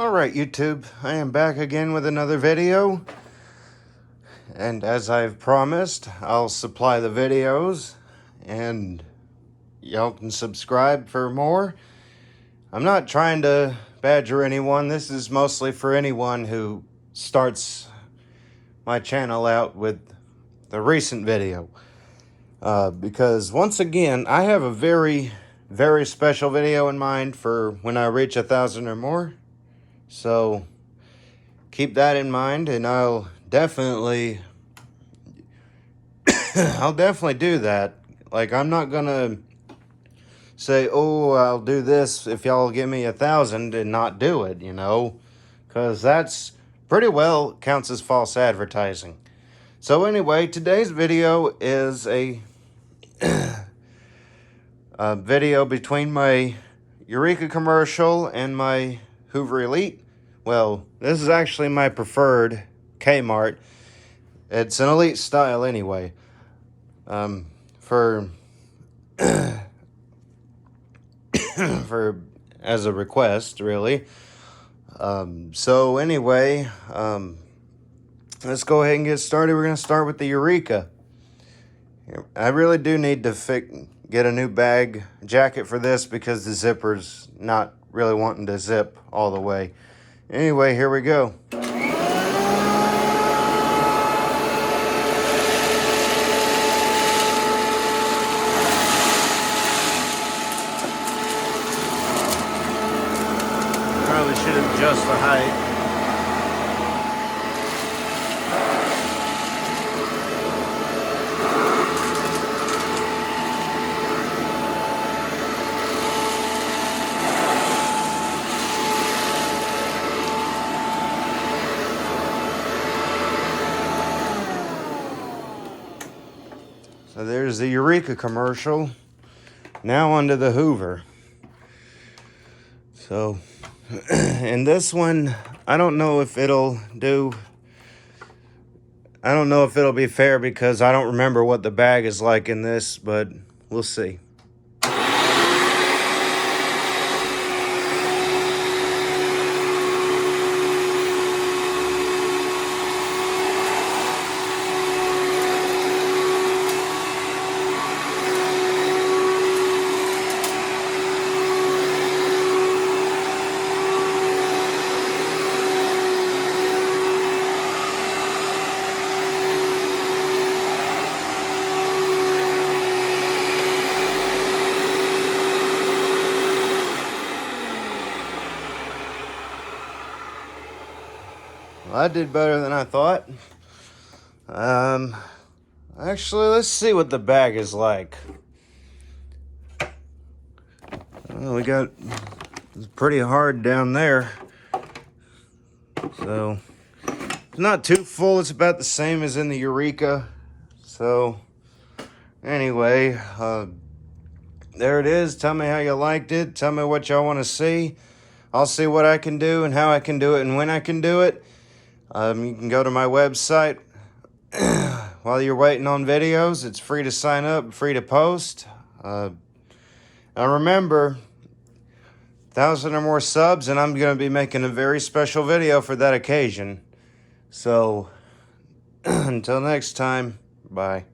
Alright YouTube, I am back again with another video, and as I've promised, I'll supply the videos and y'all can subscribe for more. I'm not trying to badger anyone. This is mostly for anyone who starts my channel out with the recent video, because once again I have a very special video in mind for when I reach 1,000 or more. So keep that in mind, and I'll definitely do that. Like, I'm not gonna say, oh, I'll do this if y'all give me 1,000 and not do it, you know, because that's pretty well counts as false advertising. So anyway, today's video is a video between my Eureka commercial and my Hoover Elite. Well, this is actually my preferred Kmart. It's an Elite style anyway. For as a request, really. So anyway, let's go ahead and get started. We're gonna start with the Eureka. I really do need to get a new bag jacket for this because the zipper's not really wanting to zip all the way. Anyway, here we go. Probably should adjust the height. So there's the Eureka commercial. Now onto the Hoover. So, and this one, I don't know if it'll do. I don't know if it'll be fair because I don't remember what the bag is like in this, but we'll see. Well, I did better than I thought. Actually, let's see what the bag is like. Well, it's pretty hard down there. So, it's not too full. It's about the same as in the Eureka. So, anyway, there it is. Tell me how you liked it. Tell me what y'all want to see. I'll see what I can do and how I can do it and when I can do it. You can go to my website while you're waiting on videos. It's free to sign up, free to post. Now remember, 1,000 or more subs, and I'm going to be making a very special video for that occasion. So, until next time, bye.